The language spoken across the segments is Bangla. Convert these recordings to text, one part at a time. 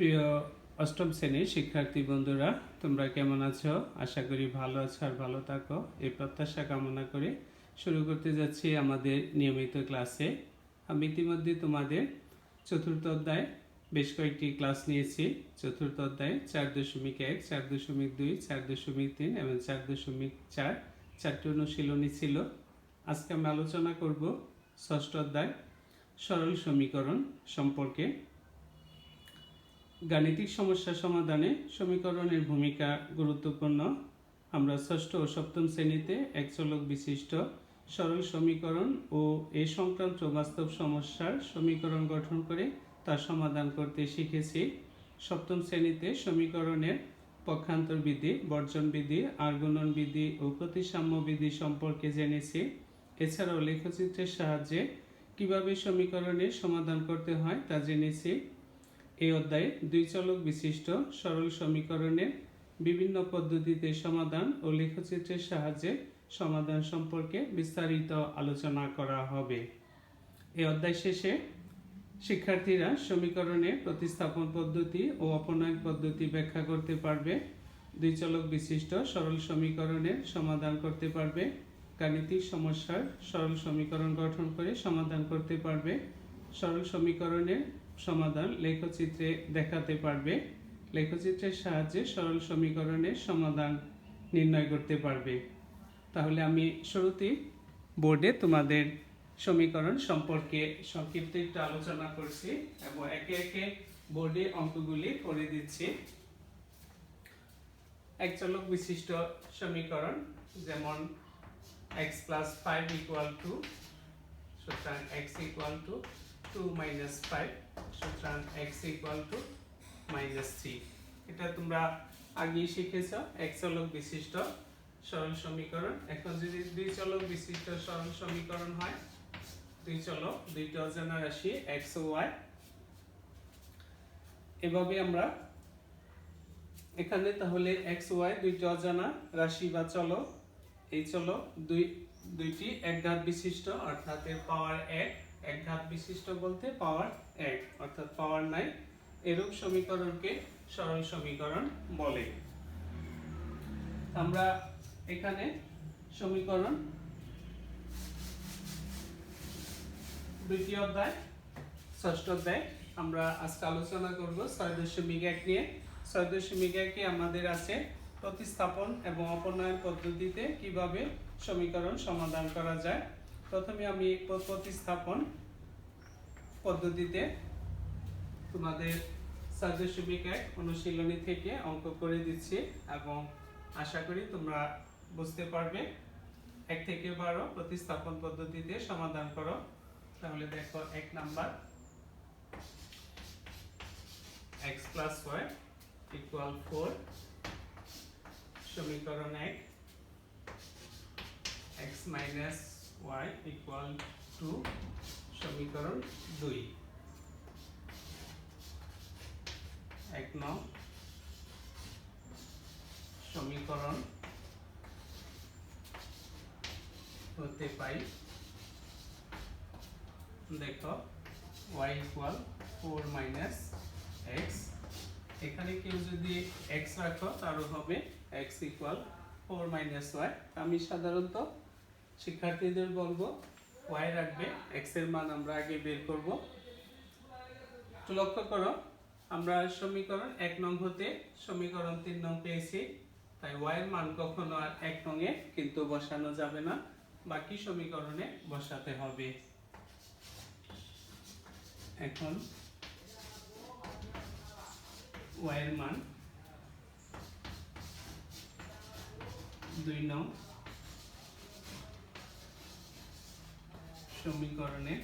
প্রিয় অষ্টম শ্রেণীর শিক্ষার্থী বন্ধুরা, তোমরা কেমন আছো? আশা করি ভালো আছো আর ভালো থাকো, এই প্রত্যাশা কামনা করে শুরু করতে যাচ্ছি আমাদের নিয়মিত ক্লাসে। আমি ইতিমধ্যে তোমাদের চতুর্থ অধ্যায় বেশ কয়েকটি ক্লাস নিয়েছি। চতুর্থ অধ্যায় 4.1, 4.2, 4.3 এবং 4.4 চারটি অনুশীলনী ছিল। আজকে আমি আলোচনা করব ষষ্ঠ অধ্যায় সরল সমীকরণ সম্পর্কে। গাণিতিক সমস্যা সমাধানে সমীকরণের ভূমিকা গুরুত্বপূর্ণ। আমরা ষষ্ঠ ও সপ্তম শ্রেণীতে এক চলক বিশিষ্ট সরল সমীকরণ ও এ সংক্রান্ত বাস্তব সমস্যার সমীকরণ গঠন করে তার সমাধান করতে শিখেছি। সপ্তম শ্রেণীতে সমীকরণের পক্ষান্তর বিধি, বর্জন বিধি, আর্গুণন বিধি ও প্রতিসাম্য বিধি সম্পর্কে জেনেছি। এছাড়াও লেখচিত্রের সাহায্যে কিভাবে সমীকরণের সমাধান করতে হয় তা জেনেছি। এই অধ্যায়ে দুই চলক বিশিষ্ট সরল সমীকরণের বিভিন্ন পদ্ধতিতে সমাধান ও লেখচিত্রের সাহায্যে সমাধান সম্পর্কে বিস্তারিত আলোচনা করা হবে। এই অধ্যায় শেষে শিক্ষার্থীরা সমীকরণের প্রতিস্থাপন পদ্ধতি ও অপনয়ন পদ্ধতি ব্যাখ্যা করতে পারবে, দুই চলক বিশিষ্ট সরল সমীকরণের সমাধান করতে পারবে, গাণিতিক সমস্যার সরল সমীকরণ গঠন করে সমাধান করতে পারবে, সরল সমীকরণের সমাধান লেখচিত্রে দেখাতে পারবে, লেখচিত্রের সাহায্যে সরল সমীকরণের সমাধান নির্ণয় করতে পারবে। তাহলে আমি শুরুতেই বোর্ডে তোমাদের সমীকরণ সম্পর্কে সংক্ষিপ্ত একটু আলোচনা করছি এবং একে একে বোর্ডে অঙ্কগুলি করে দিচ্ছি। এক চলক বিশিষ্ট সমীকরণ, যেমন x + 5 = 2, সুতরাং x = 2 - 5, সুতরাং x = -3। এটা তোমরা আগেই শিখেছ, এক চলক বিশিষ্ট সরল সমীকরণ। এখন যদি দুই চলক বিশিষ্ট সরল সমীকরণ হয়, দুই চলক, দুইটি অজানা রাশি x ও y, এভাবে আমরা এখানে তাহলে x y দুইটি অজানা রাশি বা চলক, এই চলক দুইটি একঘাত বিশিষ্ট, অর্থাৎ এর পাওয়ার 1, একঘাত বিশিষ্ট বলতে পাওয়ার 1 অর্থাৎ পাওয়ার নাই, এরূপ সমীকরণকে সরল সমীকরণ বলে। আমরা এখানে সমীকরণ দ্বিতীয় অধ্যায় ষষ্ঠ অধ্যায় আমরা আজকে আলোচনা করব 6.1 নিয়ে। 6.1 আমাদের আছে প্রতিস্থাপন এবং অপনয়ন পদ্ধতিতে কিভাবে সমীকরণ সমাধান করা যায়। প্রথমে আমি প্রতিস্থাপন পদ্ধতিতে তোমাদের 6.1 অনুশীলনী থেকে অঙ্ক করে দিচ্ছি এবং আশা করি তোমরা বুঝতে পারবে। 1 থেকে 12 প্রতিস্থাপন পদ্ধতিতে সমাধান করো। তাহলে দেখো 1 নাম্বার, x + y = 4, সমীকরণ 1, x - y = 2, সমীকরণ 2। 1 নং সমীকরণ হতে পাই, দেখো y = 4 - x, এখানে কেউ যদি x রাখো তারও হবে x = 4 - y। আমি সাধারণত শিক্ষার্থীদের বলবো y রাখবে, x এর মান আমরা আগে বের করব। একটু লক্ষ্য করো, আমরা সমীকরণ 1 নং হতে সমীকরণ 3 নং পেয়েছি, তাই y এর মান কখনো আর 1 নং এ কিন্তু বসানো যাবে না, বাকি সমীকরণে বসাতে হবে। এখন y এর মান 2 নং সমীকরণে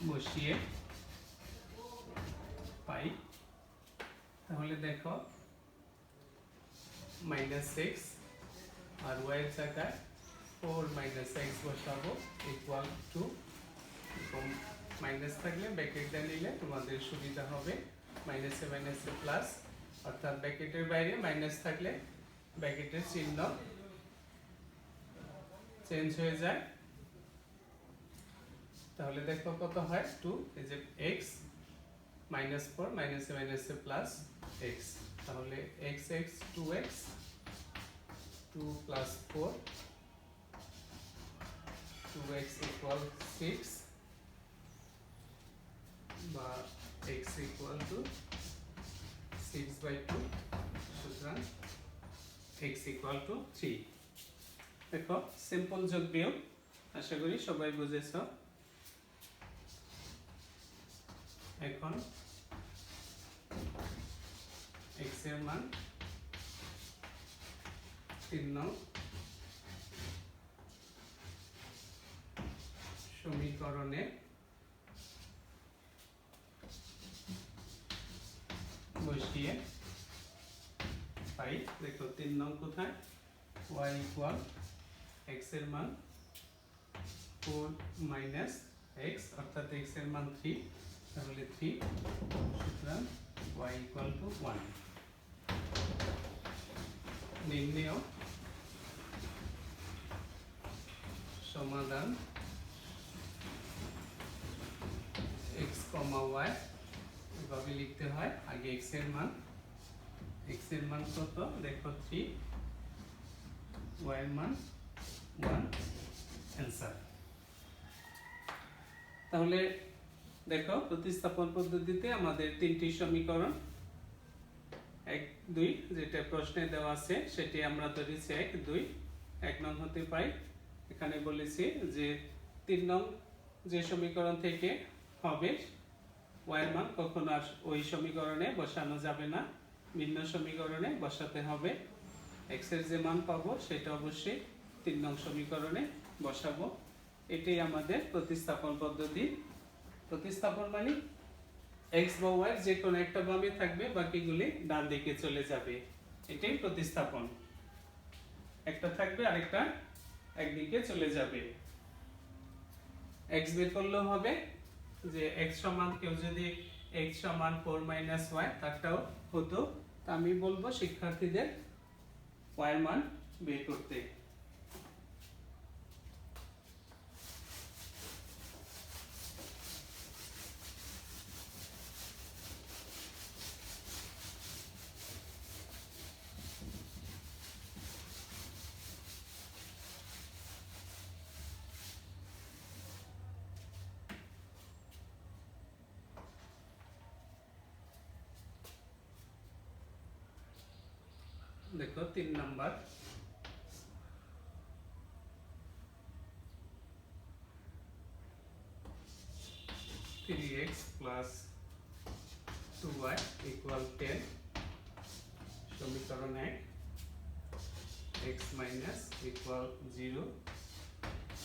বসিয়ে পাই। তাহলে দেখো -6 আর y এর জায়গায় 4 - x বসাবো = 2, এবং মাইনাস থাকলে ব্র্যাকেট দিয়ে নিলে তোমাদের সুবিধা হবে। মাইনাসে মাইনাসে প্লাস, অর্থাৎ ব্র্যাকেটের বাইরে মাইনাস থাকলে ব্র্যাকেটের চিহ্ন চেঞ্জ হয়ে যায়। তাহলে দেখো কত হয় 2, এই যে x -4 -এ প্লাস x, তাহলে x 2x 2 plus 4 2x equal 6 বা x equal to 6/2, সুতরাং x equal to 3। দেখো সিম্পল যোগ বিয়োগ আশা করি সবাই বুঝেছো। এখন x এর মান 3 নং সমীকরণে বসিয়ে পাই। দেখো 3 নং কোথায়, y equal x এর মান 4 minus x অর্থাৎ x এর মান 3, তাহলে 3, সুতরাং y equal to 1। নির্ণেয় সমাধান x, y এভাবে লিখতে হয়। আগে x এর মান কত দেখো 3, y এর মান 1, অ্যান্সার। তাহলে দেখো প্রতিস্থাপন পদ্ধতিতে আমাদের তিনটি সমীকরণ 1 2 যেটা প্রশ্নে দেওয়া আছে সেটি আমরা ধরেছি 1 2, 1 নং হতে পাই। এখানে বলেছি যে 3 নং যে সমীকরণ থেকে হবে y এর মান কখনো আর ওই সমীকরণে বসানো যাবে না, ভিন্ন সমীকরণে বসাতে হবে। x এর যে মান পাবো সেটা অবশ্যই 3 নং সমীকরণে বসাবো। এটাই আমাদের প্রতিস্থাপন পদ্ধতি। প্রতিস্থাপন মানে x বা y যে কোনো একটা বামে থাকবে, বাকিগুলি ডান দিকে চলে যাবে, এটাই প্রতিস্থাপন। একটা থাকবে আরেকটা একদিকে চলে যাবে। x বের করলেও হবে যে x সমান, কেউ যদি x সমান 4 minus y তারটাও হতো, তা আমি বলবো শিক্ষার্থীদের y এর মান বের করতে। দেখো 3 number, three x plus 2y equal 10, সমীকরণ 1। x minus equal 0,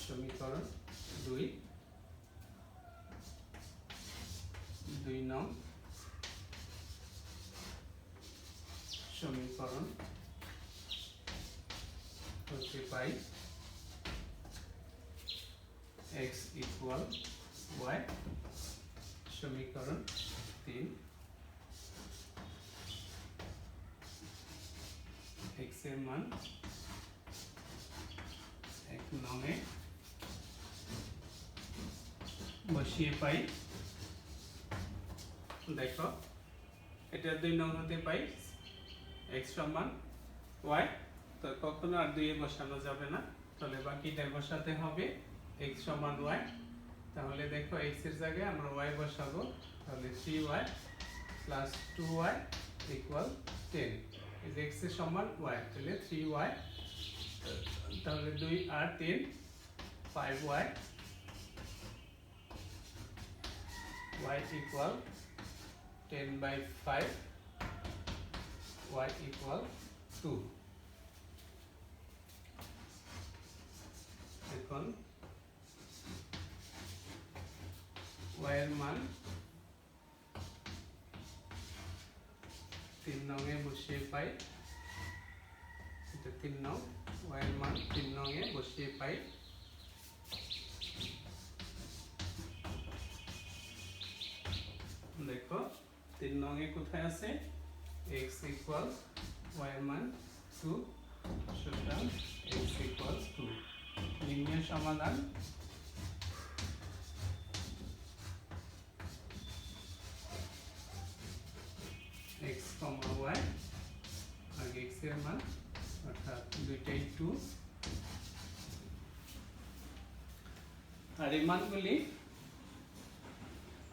সমীকরণ 2। 2 নং সমীকরণ হতে পাই x equal y, সমীকরণ 3। x এর মান 1 নংয়ে বসিয়ে পাই। দেখো এটা 2 নং হতে পাই x সমান y, তো কখনো আর 2 এ বসানো যাবে না, তাহলে বাকিটা বসাতে হবে x সমান y। তাহলে দেখো x এর জায়গায় আমরা y বসাবো, তাহলে 3y প্লাস 2y equal 10। এই যে x এর সমান y, তাহলে 3y, তাহলে 2 আর 3 5y, y equal 10/5, y equal 2। এখন y এর মান 3 নংয়ে বসিয়ে পাই, এটা 3 নং, y এর মান 3 নংয়ে বসিয়ে পাই। দেখো 3 নংয়ে কোথায় আছে, x equal y এর মান 2, সুতরাং x equal 2। নির্ণয় সমাধান আর এই মানগুলি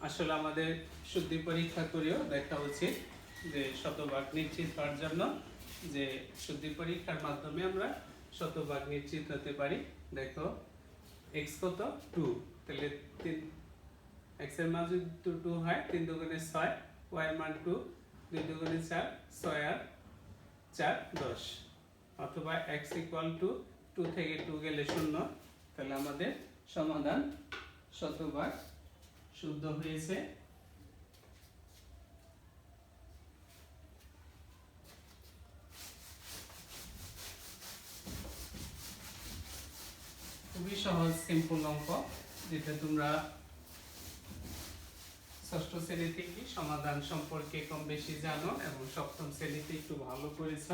আসলে আমাদের শুদ্ধি পরীক্ষা করেও দেখা উচিত, যে শতভাগ নিশ্চিত হওয়ার জন্য, যে শুদ্ধি পরীক্ষার মাধ্যমে আমরা শতভাগ নিশ্চিত হতে পারি। দেখো x কত 2, তাহলে x এর মান যদি 2 হয় 3 দুগুণে 6, y এর মান 2, 2 দুগুণে 4, 6 আর 4 10, অথবা x ইকুয়াল টু 2 থেকে 2 গেলে 0, তাহলে আমাদের সমাধান শতভাগ শুদ্ধ হয়েছে। খুবই সহজ সিম্পল অঙ্ক, যেটা তোমরা ষষ্ঠ শ্রেণী থেকে সমাধান সম্পর্কে কম বেশি জানো এবং সপ্তম শ্রেণীতে একটু ভালো করেছ।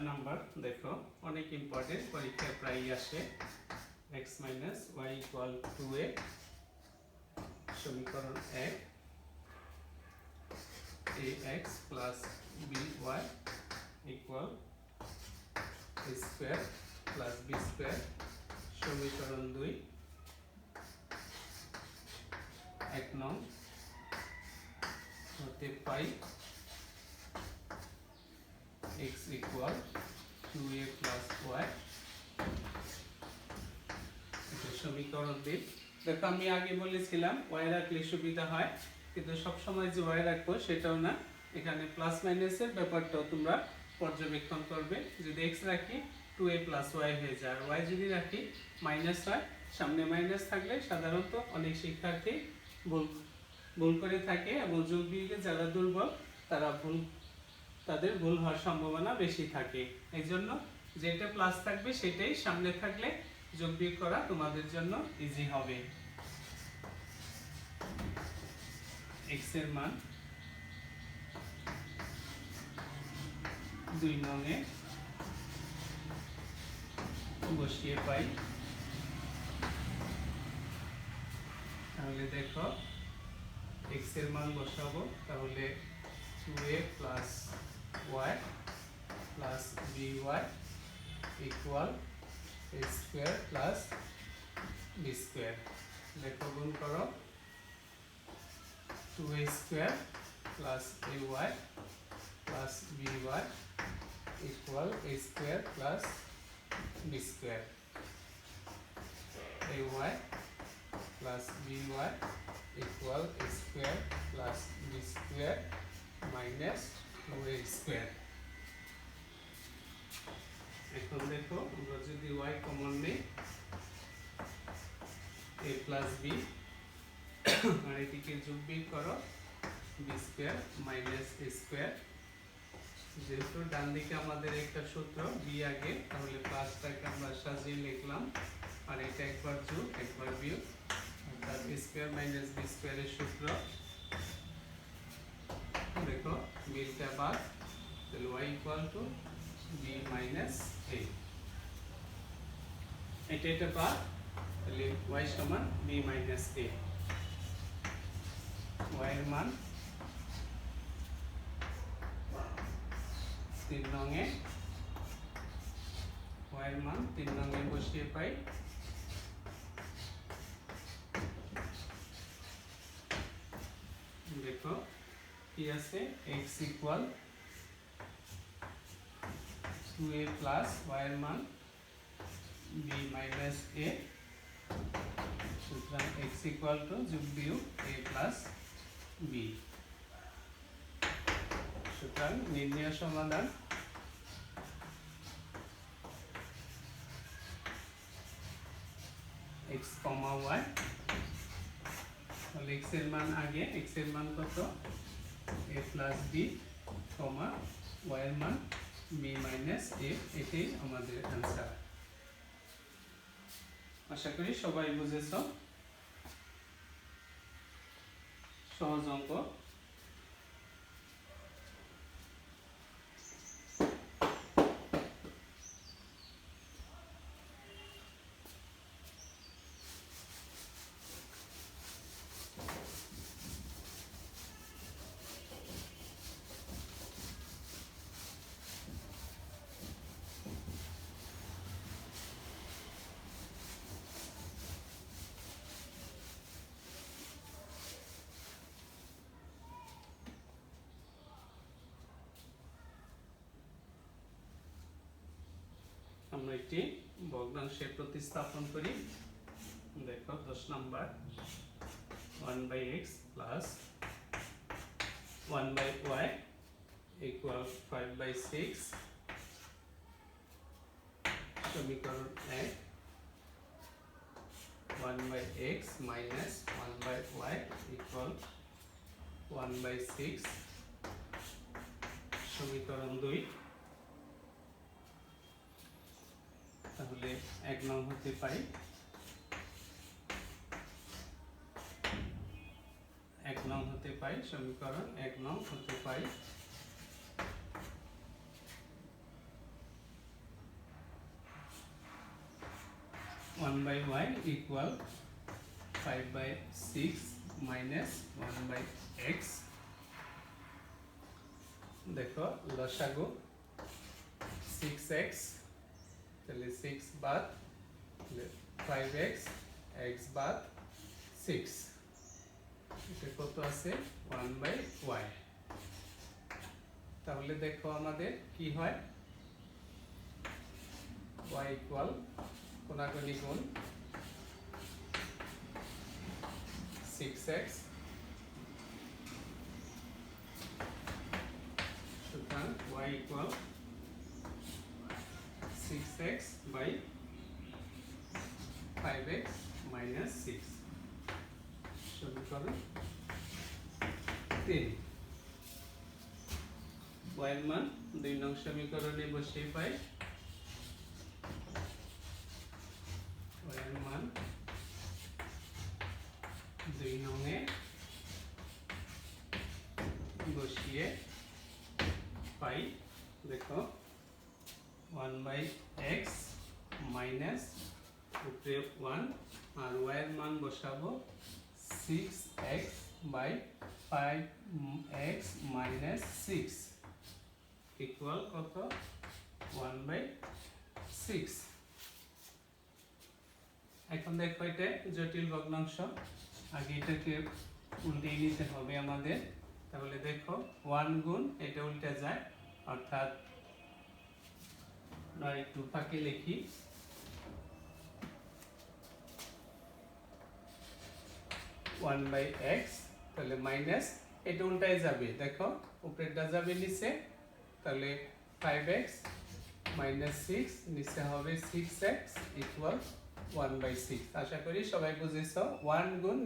নাম্বার দেখো অনেক ইম্পর্টেন্ট, পরীক্ষায় প্রায়ই আসে। x minus Y equal 2a, সমীকরণ 1, ax plus by equal a square plus b square, সমীকরণ 2, 1 নং হতে পাই x equal 2a plus y, এটা সমীকরণ 2। দেখো আমি আগে বলেছিলাম y রাখলে সুবিধা হয়, কিন্তু সব সময় যে y রাখবো সেটাও না, এখানে প্লাস মাইনাসের ব্যাপারটাও তোমরা পর্যবেক্ষণ করবে। যদি x রাখি 2a প্লাস y হয়ে যায়, আর y যদি রাখি মাইনাস হয়, সামনে মাইনাস থাকলে সাধারণত অনেক শিক্ষার্থী ভুল করে থাকে, এবং যোগ বিয়োগে যারা দুর্বল তাদের ভুল হওয়ার সম্ভাবনা বেশি থাকে। এই জন্য যেটা প্লাস থাকবে সেটাই সামনে থাকলে যোগ বিয়োগ করা তোমাদের জন্য ইজি হবে। x এর মান 2 নং এ বসিয়ে পাই, তাহলে দেখো x এর মান বসাবো, তাহলে 2a plus y plus by equal a square plus b square. দেখো গুণ করো, 2a square plus ay plus by equal a square plus b square, ay plus by equal a square plus b square minus 2a square. এখন দেখো আমরা যদি y কমন নেই, a প্লাস b, আর এদিকে যোগ বিয়োগ করো b square minus a square. যেহেতু ডান দিকে আমাদের একটা সূত্র b আগে, তাহলে প্লাসটাকে আমরা সাজিয়ে লিখলাম, আর এটা একবার যোগ একবার বিয়োগ, অর্থাৎ a স্কয়ার মাইনাস b স্কয়ারের সূত্র। দেখো বিটা বাদ, তাহলে y equal two b minus a, এটা বাদ, তাহলে y সমান b মাইনাস a। y এর মান 3 নং এ, y এর মান 3 নং এ বসিয়ে পাই, দেখো কি আছে, x equal 2a plus y এর মান b মাইনাস a, সুতরাং x ইকুয়াল টু যোগ বিয়োগ a প্লাস b। সুতরাং নির্ণয় সমাধান x, y, তাহলে x এর মান আগে, x এর মান কত a প্লাস b, y এর মান b মাইনাস a, এটাই আমাদের অ্যান্সার। আশা করি সবাই বুঝেছ, সহজ অঙ্ক। আমরা এটি ভগ্নাংশে প্রতিস্থাপন করি। দেখো 10 number 1/x plus 1/y equal 5/6 সমীকরণ 1 1/x minus 1/y equal 1/6 সমীকরণ 2। তাহলে 1 নং হতে পাই 1 নং হতে পাই সমীকরণ 1 নং হতে পাই 1/y equal 5/6 minus 1/x। देखो लसागु 6x তাহলে 6 বাদ 5x x বাদ 6 এটা কত আছে 1/y। তাহলে দেখো আমাদের কি হয় y equal কোনাকুনি গুণ 6x সুতরাং y equal 6x by 5x minus 6 সমীকরণ 3। y এর মান 2 নং সমীকরণে বসিয়ে পাই y এর মান 2 নংয়ে বসিয়ে পাই। দেখো 1/x minus উপরে 1 আর y এর মান বসাবো 6x by 5x minus 6 equal কত 1/6। এখন দেখো এটা জটিল ভগ্নাংশ আগে এটাকে উল্টে নিতে হবে আমাদের। তাহলে দেখো 1 গুণ এটা উল্টে যায় অর্থাৎ আমরা একটু ফাঁকে লিখি 1/x তাহলে মাইনাস এটা উল্টায় যাবে দেখো উপরেরটা যাবে নিচে তাহলে 5x minus 6 নিচে হবে 6x equal 1/6। আশা করি সবাই বুঝেছো 1 গুণ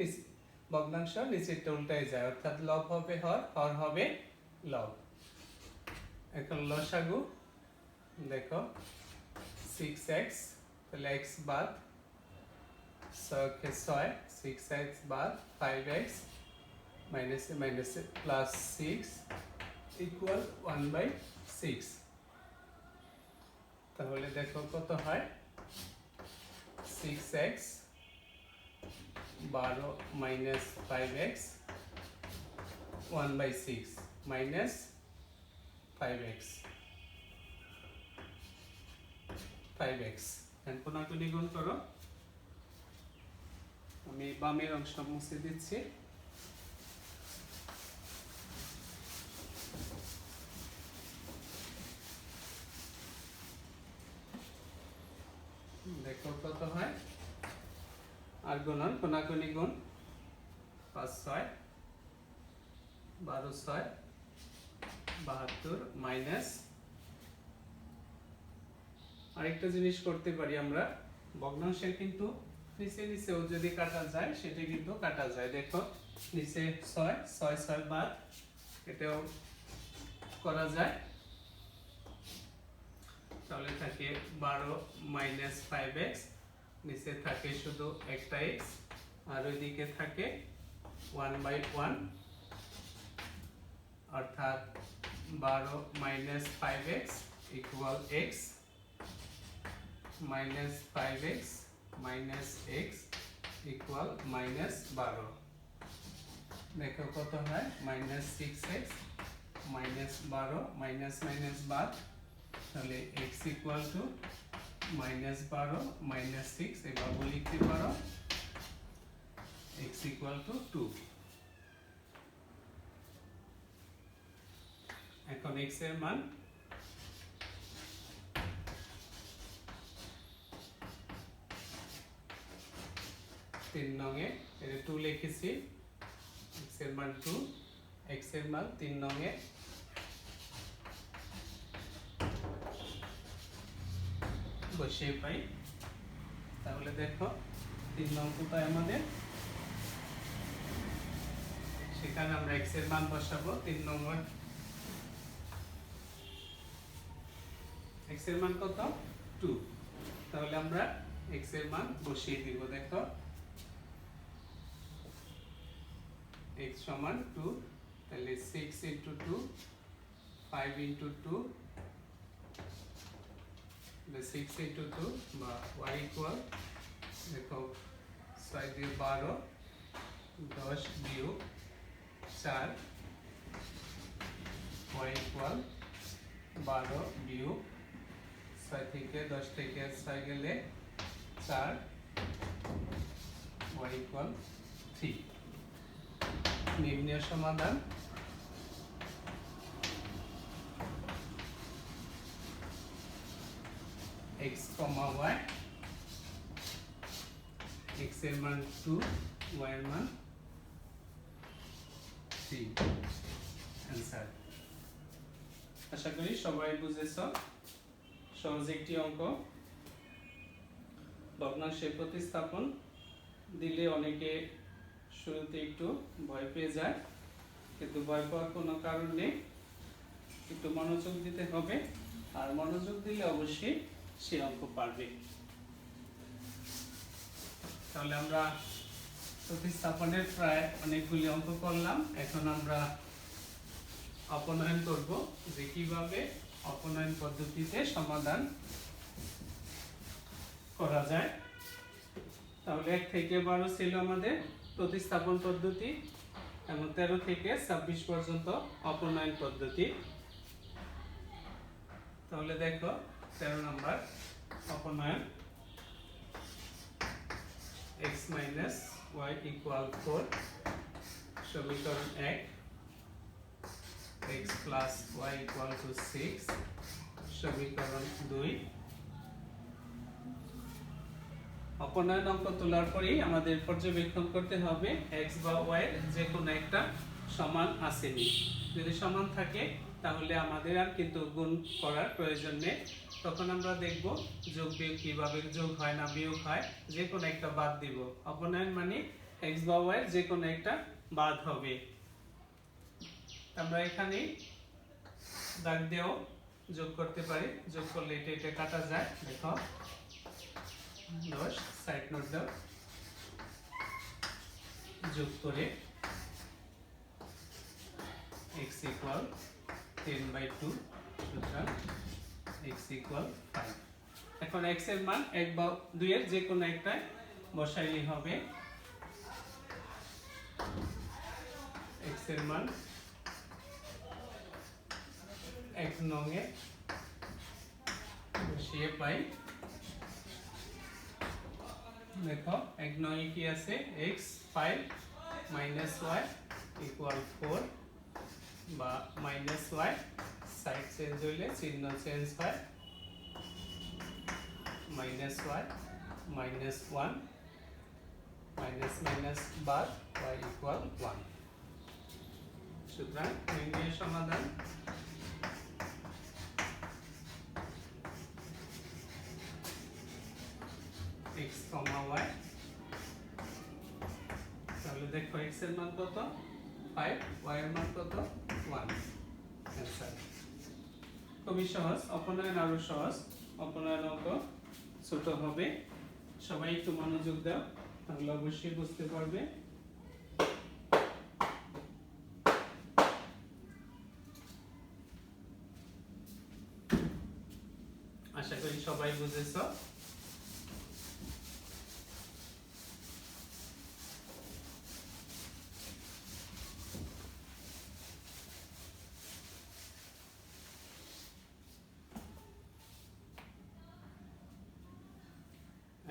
ভগ্নাংশ নিচেরটা উল্টায় যায় অর্থাৎ লব হবে হর হর হবে লব। এখন লসাগু দেখো 6x তাহলে x বাদ 6 6x বাদ 5x minus minus plus 6 equal 1/6। তাহলে দেখো কত হয় 6x 12 minus 5x 1/6 minus 5x এখন কোনাকুনি গুণ করো আমি বামের অংশ মুছে দিচ্ছি দেখো কত হয় আর গুণন কোনাকুনি গুণ 5 6 12 6 72 মাইনাস আরেকটা জিনিস করতে পারি আমরা ভগ্নাংশের কিন্তু নিচে নিচেও যদি কাটা যায় সেটা কিন্তু কাটা যায়। দেখো নিচে 6 6 6 বাদ এটাও করা যায় তাহলে থাকে 12 মাইনাস 5x নিচে থাকে শুধু একটা x আর ওইদিকে থাকে 1/1 অর্থাৎ 12 minus 5x equal x minus 5x minus x equal minus 12। देखो कत है minus 6x minus 12 minus minus बात তাহলে x equal to minus 12 minus 6 এভাবে লিখতে পারো x equal to 2। এখন x এর মান 3 নং-এ এটা 2 লিখেছি, x এর মান 2, x এর মান 3 নং-এ বসিয়ে পাই। তাহলে দেখো 3 নং কোথায় আমাদের, সেখানে আমরা x এর মান বসাবো 3 নম্বর। x এর মান কত? 2। তাহলে আমরা x এর মান বসিয়ে দিব। দেখো x সমান 2, তাহলে 6 × 2 5 × 2, 6 × 2 বা y ইকুয়াল দেখো 6 দিয়ে 12, 10 বিয়োগ 4, y ইকুয়াল 12 বিয়োগ 6 থেকে 10 থেকে 6 গেলে 4, y ইকুয়াল 3। নির্ণয় সমাধান x, y, x এর মান 2, y এর মান 3। অ্যান্সার। আশা করি সবাই বুঝেছ। সহজ একটি অঙ্ক। ভগ্নাংশের প্রতিস্থাপন দিলে অনেকে শুরুতে একটু ভয় পেয়ে যায়, কিন্তু ভয় পাওয়ার কোনো কারণ নেই, একটু মনোযোগ দিতে হবে, আর মনোযোগ দিলে অবশ্যই সে অঙ্ক পারবে। তাহলে আমরা প্রতিস্থাপনের প্রায় অনেকগুলি অঙ্ক করলাম। এখন আমরা অপনয়ন করব, যে কিভাবে অপনয়ন পদ্ধতিতে সমাধান করা যায়। তাহলে 1 থেকে 12 ছিল আমাদের প্রতিস্থাপন পদ্ধতি, এবং 13 থেকে 26 পর্যন্ত অপনয়ন পদ্ধতি। তাহলে দেখো 13 নম্বর অপনয়ন। x - y = 4, সমীকরণ 1। x + y = 6, সমীকরণ 2। অপনয়ন অঙ্ক তোলার পরেই আমাদের পর্যবেক্ষণ করতে হবে x বা y এর যে কোনো একটা সমান আসেনি। যদি সমান থাকে তাহলে আমাদের আর কিন্তু গুণ করার প্রয়োজন নেই। তখন আমরা দেখব যোগ বিয়োগ কিভাবে যোগ হয় না বিয়োগ হয়, যে কোনো একটা বাদ দিব। অপনয়ন মানে x বা y এর যে কোনো একটা বাদ হবে। আমরা এখানে দাগ দিয়েও যোগ করতে পারি, যোগ করলে এটা কাটা যায়। দেখো 10 সাইড নোট দাও, যোগ করে x = 10/2, সুতরাং x = 5। এখন x এর মান 1 বা 2 এর যে কোনো একটা বসাইলেই হবে। x এর মান 1 নং-এ বসিয়ে পাই। দেখো 1 নং-এ কি আছে, x 5 - y = 4, বা -y সাইড চেঞ্জ হইলে চিহ্ন চেঞ্জ হয়, -y -1, মাইনাস বাদ y = 1। সুতরাং নির্ণয় সমাধান x, y। তাহলে দেখো x এর মান কত 5, y এর মান কত 1। অ্যান্সার। খুবই সহজ। অপনয়ন আরো সহজ। অপনয়ন অঙ্ক ছোট হবে, সবাই একটু মনোযোগ দাও, তাহলে অবশ্যই বুঝতে পারবে। আশা করি সবাই বুঝেছ।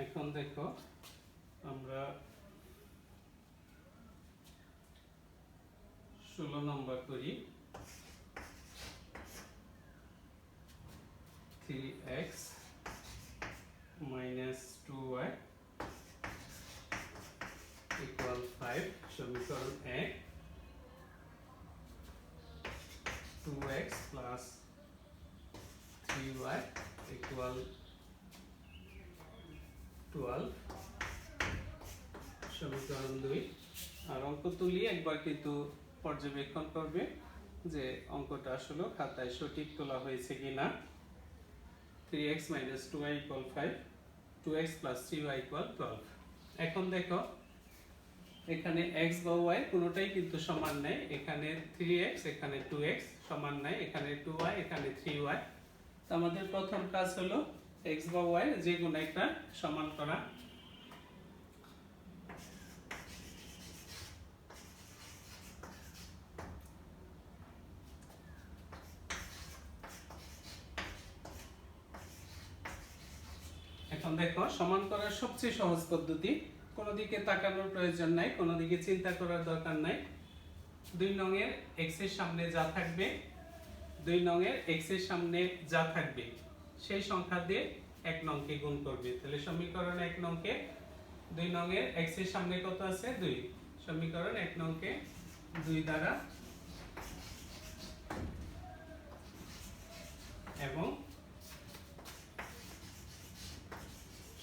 এখন দেখো আমরা 16 নম্বর করি। 3x - 2y সমীকরণ 1 2x plus 3y equal 12 সমীকরণ 2 আর অঙ্ক তুলি একবার কিন্তু পর্যবেক্ষণ করবে যে অঙ্কটা আসলে খাতায় সঠিক তোলা হয়েছে কিনা 3x minus 2y equal 5 2x plus 3y equal 12 এখন দেখো এখানে x বা y কোনোটাই কিন্তু সমান নাই এখানে 3x এখানে 2x সমান নাই এখানে 2y এখানে 3y তো আমাদের প্রথম কাজ হলো x বা y যে কোনো একটা সমান করা এখন দেখো সমান করার সবচেয়ে সহজ পদ্ধতি কোনো দিকে তাকানোর প্রয়োজন নাই কোনো দিকে চিন্তা করার দরকার নাই 2 নং এর x এর সামনে যা থাকবে 2 নং এর x এর সামনে যা থাকবে সেই সংখ্যা দিয়ে 1 নং কে গুণ করবে তাহলে সমীকরণ 1 নং কে 2 নং এর x এর সামনে কত আছে 2 সমীকরণ 1 নং কে 2 দ্বারা এবং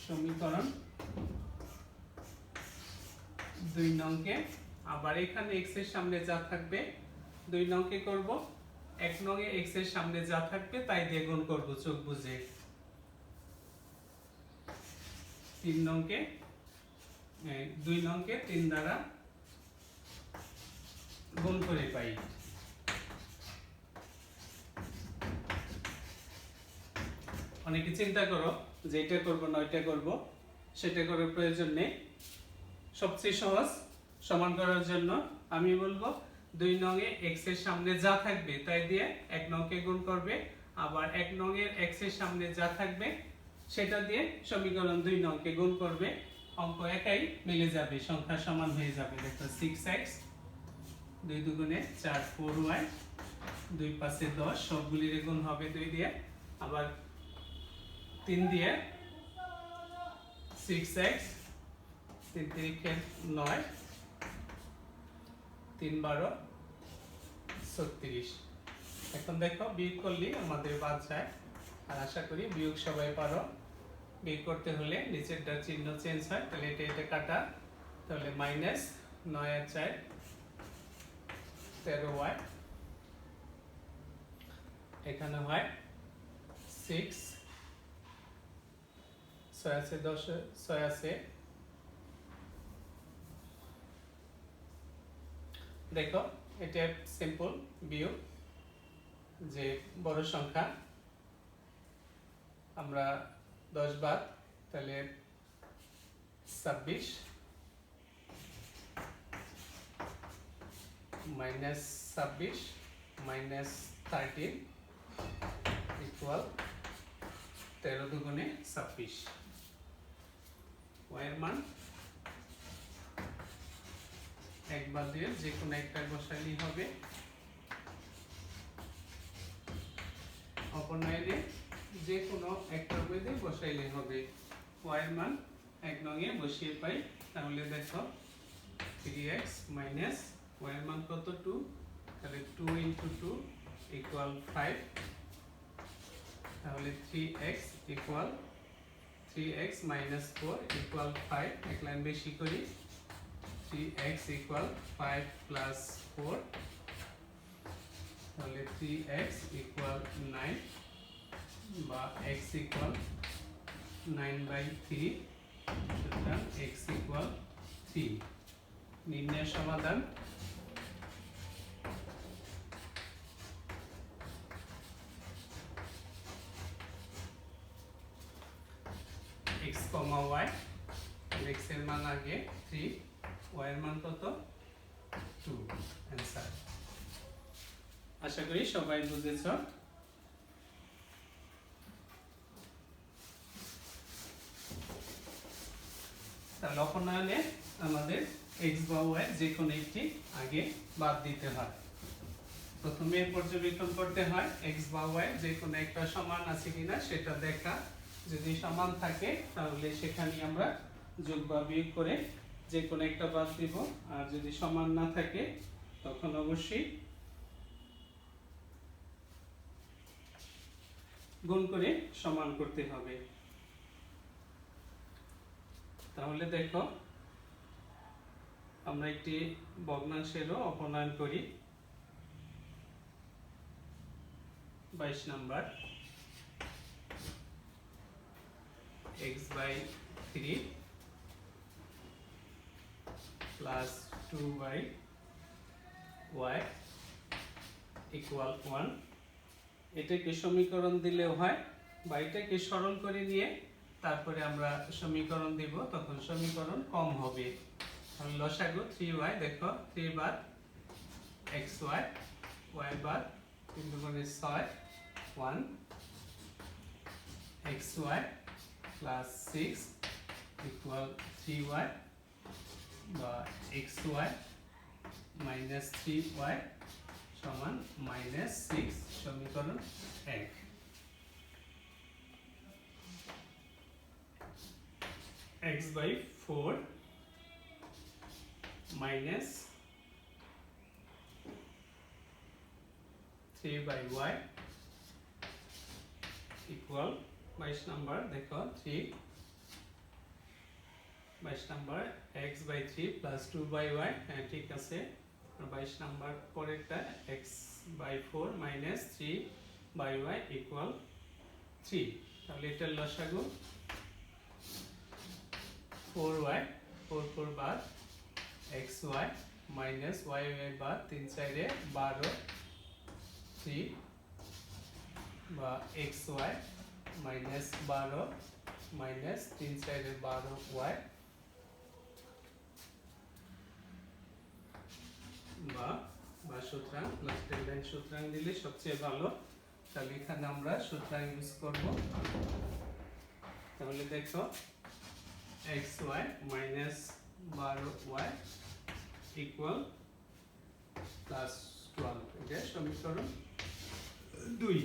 সমীকরণ 2 নং কে আবার এখানে x এর সামনে যা থাকবে 2 নং কে করব 1 নং এ x এর সামনে যা থাকবে তাই দিয়ে গুণ করব চোখ বুজে 3 নং কে 2 নং কে 3 দ্বারা গুণ করে পাই অনেকে চিন্তা করো যে এটা করব না ওইটা করব সেটা করার প্রয়োজন নেই সবচেয়ে সহজ সমান করার জন্য আমি বলবো 2 নং এ x এর সামনে যা থাকবে তাই দিয়ে 1 নং কে গুণ করবে আবার 1 নং এর x এর সামনে যা থাকবে সেটা দিয়ে সমীকরণ 2 নং কে গুণ করবে অঙ্ক একাই মিলে যাবে সংখ্যা সমান হয়ে যাবে দেখো 6x 2 দুগুণে 4 4y 2 পাশে 10 সবগুলির গুণ হবে 2 দিয়ে আবার 3 দিয়ে 6x 3 3 9 3 12 36 এখন দেখো বিয়োগ করলে আমাদের বাদ যায় আর আশা করি বিয়োগ সবাই পারো বিয়োগ করতে হলে নিচেরটার চিহ্ন চেঞ্জ হয় তাহলে এটা কাটা তাহলে মাইনাস 9 আর 4 13y এখানে হয় 6 6 আছে 10 6 আছে দেখো এটা সিম্পল বিয়োগ যে বড় সংখ্যা আমরা 10 বাদ তাহলে 26 minus 26 minus 13 equal 13 দুগুণে 26 y এর মান একবার দিয়ে যে কোনো একটা বসাইলেই হবে অপর লাইনে যে কোনো একটা মধ্যে বসাইলেই হবে y এর মান 1 নং এ বসিয়ে পাই তাহলে দেখো 3x minus y এর মান কত 2 তাহলে 2 into 2 equal 5 তাহলে 3x equal 3x minus 4 equal 5 এক লাইন বেশি করি 3x equal 5 plus 4 তাহলে 3x equal 9 বা x equal 9/3 সুতরাং x equal 3 নির্ণয় সমাধান x, y x এর মান আগে 3 y এর মান কত 2 आंसर আশা করি সবাই বুঝেছো তাহলে অপনয়নে আমাদের x বা y যে কোনো একটি আগে বাদ দিতে হয় প্রথমে পর্যবেক্ষণ করতে হয় x বা y যে কোনো একটা সমান আছে কিনা সেটা দেখা যদি সমান থাকে তাহলে সেখানে আমরা যোগ বা বিয়োগ করে যে কোনো একটা বাদ দিব, আর যদি সমান না থাকে তখন অবশ্যই গুণ করে সমান করতে হবে। তাহলে দেখো আমরা একটি ভগ্নাংশেরও অপনয়ন করি। 22 number x/3 plus 2y equal 1। এটাকে সমীকরণ দিলেও হয়, বা এটাকে সরল করে নিয়ে তারপরে আমরা সমীকরণ দিব, তখন সমীকরণ কম হবে। তাহলে লসাগু 3y, দেখো 3 বার xy, y বার 3 দুগুণে 6 1 xy plus 6 equal 3y বা xy minus 3y সমান -6, সমীকরণ 1। x/4 minus 3/y equal 22 number, দেখো 3 22 নাম্বার x/3 plus 2/y, হ্যাঁ ঠিক আছে। 22 নাম্বার পরেরটা x/4 minus 3/y equal 3। তাহলে এটার লসাগু 4y, 4 বাদ xy minus y বাদ 3 4 12 3 বা xy minus 12 minus 3 4 12y বা সুতরাং লাস্টের লাইন সুতরাং দিলে সবচেয়ে ভালো। তাহলে এখানে আমরা সুতরাং ইউজ করব। তাহলে দেখো xy minus 12y equal plus 12, এটা সমীকরণ 2।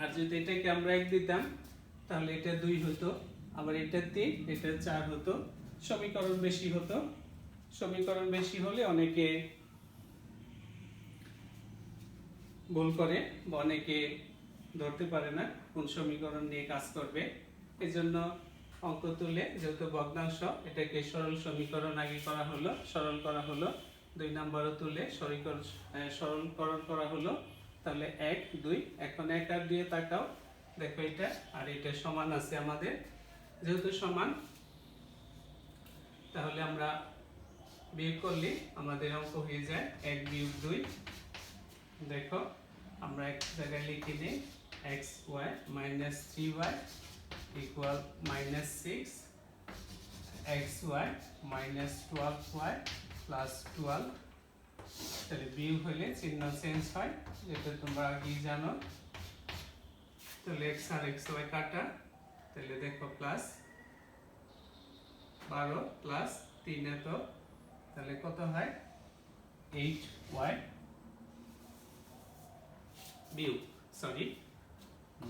আর যদি এটাকে আমরা 1 দিতাম তাহলে এটা 2 হতো, আবার এটা 3, এটা 4 হতো, সমীকরণ বেশি হতো। সমীকরণ বেশি হলে অনেকে ভুল করে বা অনেকে ধরতে পারে না কোন সমীকরণ নিয়ে কাজ করবে। এজন্য অঙ্ক তুলে যেহেতু ভগ্নাংশ, এটাকে সরল সমীকরণ আগে করা হলো, সরল করা হলো, 2 নাম্বারও তুলে সরলকরণ করা হলো। তাহলে 1 2, এখন 1 আর 2 তাকাও, দেখো এটা আর এটা সমান আছে আমাদের। যেহেতু সমান তাহলে আমরা বিয়োগ করলে আমাদের অঙ্ক হয়ে যায় 1 বিয়োগ 2। দেখো আমরা এক জায়গায় লিখে নিই xy minus 3y equal -6, xy minus 12y plus 12। তাহলে বিয়োগ হলে চিহ্ন চেঞ্জ হয়, যেটা তোমরা আগেই জানো। তাহলে x আর xy কাটা, তাহলে দেখো প্লাস 12 প্লাস 3 এত, তাহলে কত হয় 8y বিয়োগ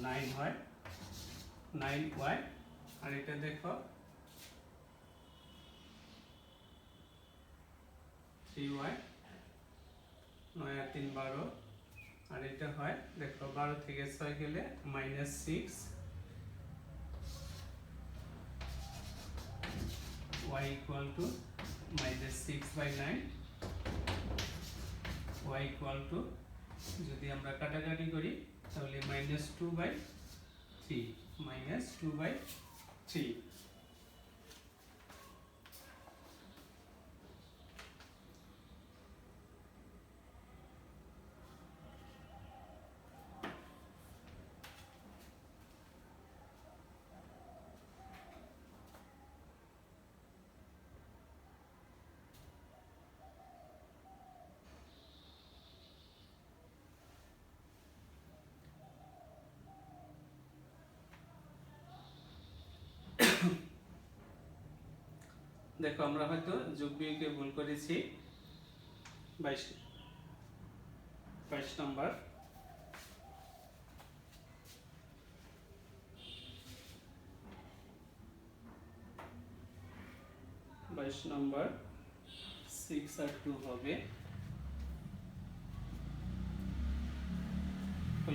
9 হয় 9y। আর এটা দেখো 3y, 9 আর 3 12, আর এটা হয় দেখো 12 থেকে 6 গেলে -6, y equal to -6/9, y equal to যদি আমরা কাটাকাটি করি তাহলে -2/3, -2/3। দেখো আমরা হয়তো যোগ বিয়োগে ভুল করেছি। 22 নাম্বার 22 নম্বর 6 আর 2 হবে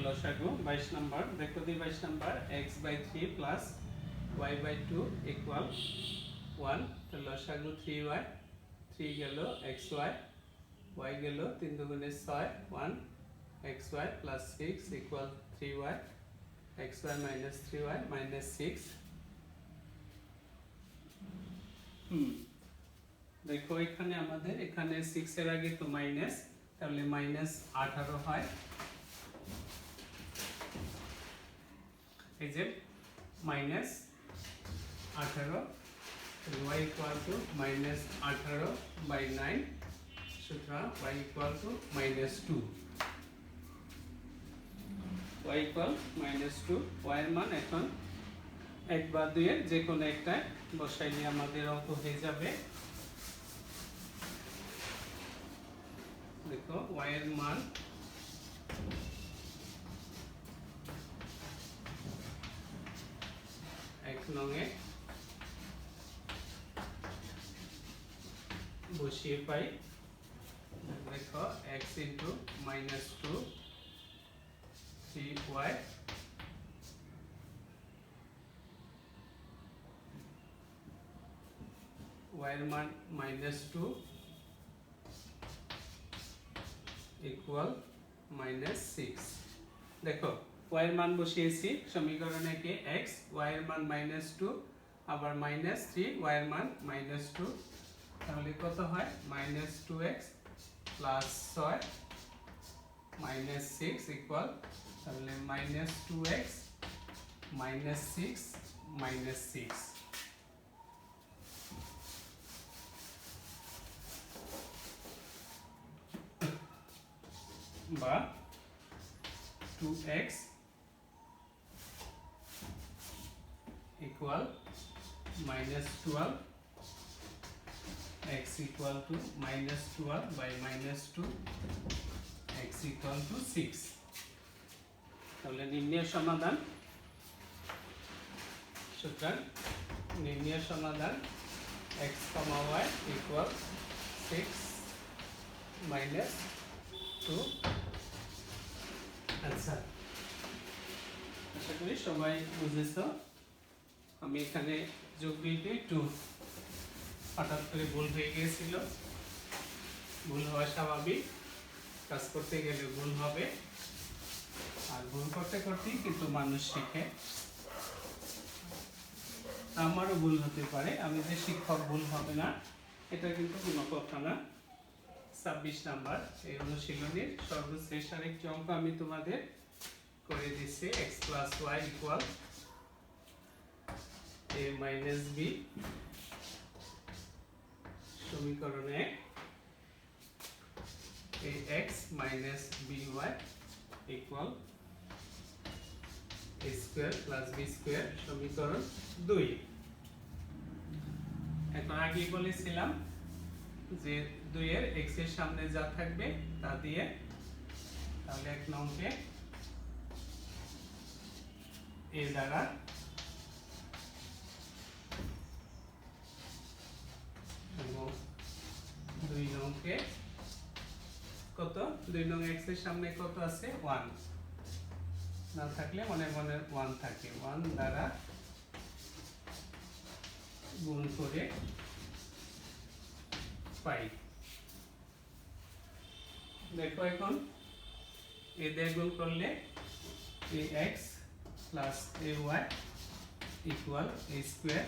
লসাগু 22 নম্বর দেখো দি 22 নম্বর x/3 plus y/2 equal 1 তো লসাগু 3y 3 গেল xy y গেল 3 দুগুণে 6 1 xy plus 6 equal 3y xy minus 3y minus 6 দেখো এখানে আমাদের এখানে 6 এর আগে তো মাইনাস তাহলে মাইনাস 18 হয় এই যে minus 18 y equal to minus 18 by 9 সুতরাং y equal to minus 2 y equal minus 2 y এর মান এখন এক বা দুই এর যে কোনো একটা বসাইলে আমাদের অঙ্ক হয়ে যাবে দেখো y এর মান এক নঙে বসিয়ে পাই দেখো x into minus 2 3y y এর মান minus 2 equal minus 6 দেখো y এর মান বসিয়েছি সমীকরণে কে x y এর মান minus 2 আবার minus 3 y এর মান minus 2 তাহলে কত হয় minus 2x plus 6 minus 6 equal তাহলে minus 2x minus 6 minus 6 বা 2x equal minus 12 x equal to minus 12 by minus 2 x equal to 6 তাহলে নির্ণয় সমাধান সুতরাং নির্ণয় সমাধান x, y equal 6 minus 2 আচ্ছা আশা করি সবাই বুঝেছো আমি এখানে যোগ দিতে একটু হঠাৎ করে ভুল হয়ে গিয়েছিল ভুল হওয়া স্বাভাবিক কাজ করতে গেলে ভুল হবে আর ভুল করতে করতেই কিন্তু মানুষ শিখে আমারও ভুল হতে পারে আমি যে শিক্ষক ভুল হবে না এটা কিন্তু কোনো কথা না 26 নাম্বার এই অনুশীলনীর সর্বশেষ আরেকটি অঙ্ক আমি তোমাদের করে দিচ্ছি x plus y equal a minus b সমীকরণে ax minus by equal a square plus b square সমীকরণ 2 এখন আগে বলেছিলাম যে 2 এর x এর সামনে যা থাকবে তা দিয়ে তাহলে এক নংকে a দ্বারা এবং 2 নংকে কত 2 নং x এর সামনে কত আছে 1 না থাকলে মনে মনে 1 থাকে 1 দ্বারা গুণ করে পাই দেখো এখন a দিয়ে গুণ করলে ax plus ay equal a square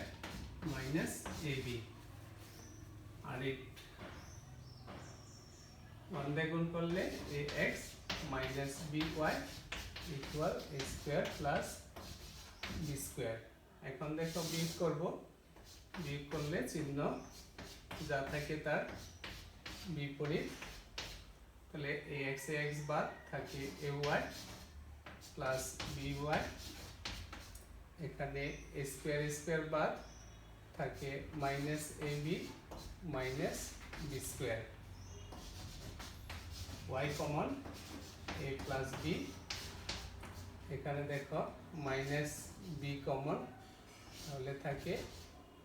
minus ab আর 1 দিয়ে গুণ করলে ax minus by equal a square plus b square এখন দেখো বিয়োগ করব বিয়োগ করলে চিহ্ন যা থাকে তার বিপরীত তাহলে ax ax বাদ থাকে ay plus by এখানে a square square বাদ থাকে minus ab minus b square y common a plus b এখানে দেখো minus b কমন তাহলে থাকে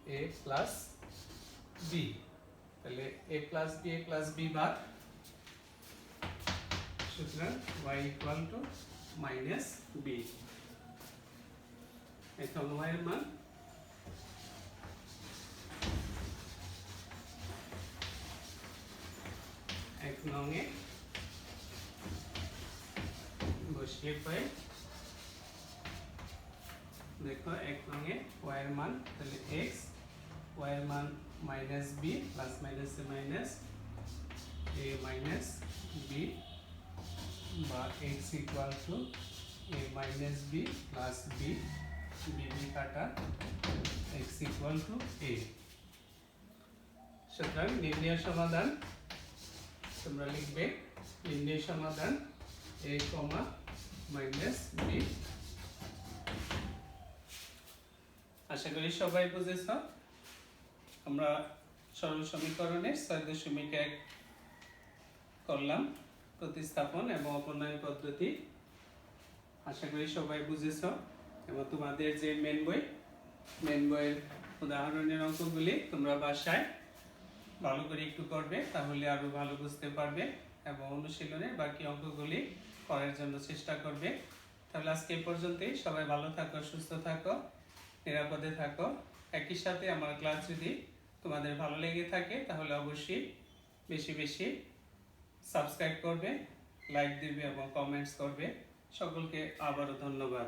a plus বি, তাহলে এ প্লাস বি বাদ, সুতরাং y equal to minus b. এখন y এর মান এক নঙে বসিয়ে পাই, দেখো এক নঙে y এর মান তাহলে x, y এর মান মাইনাস বি, প্লাস মাইনাসে মাইনাস a মাইনাস বি, বা x equal to a minus b plus b, b কাটা x ইকুয়াল টু a। সুতরাং নির্ণয় সমাধান তোমরা লিখবে নির্ণয় সমাধান a কমা মাইনাস বি। আশা করি সবাই বুঝেছ। আমরা সরল সমীকরণের 6.1 করলাম প্রতিস্থাপন এবং অপনয়ন পদ্ধতি। আশা করি সবাই বুঝেছ এবং তোমাদের যে মেন বইয়ের উদাহরণের অঙ্কগুলি তোমরা বাসায় ভালো করে একটু করবে, তাহলে আরো ভালো বুঝতে পারবে এবং অনুশীলনের বাকি অঙ্কগুলি করার জন্য চেষ্টা করবে। তাহলে আজকে এই পর্যন্তই। সবাই ভালো থাকো, সুস্থ থাকো, নিরাপদে থাকো। একই সাথে আমার ক্লাস যদি তোমাদের ভালো লেগে থাকে তাহলে অবশ্যই বেশি বেশি সাবস্ক্রাইব করবে, লাইক দিবে এবং কমেন্টস করবে। সকলকে আবারও ধন্যবাদ।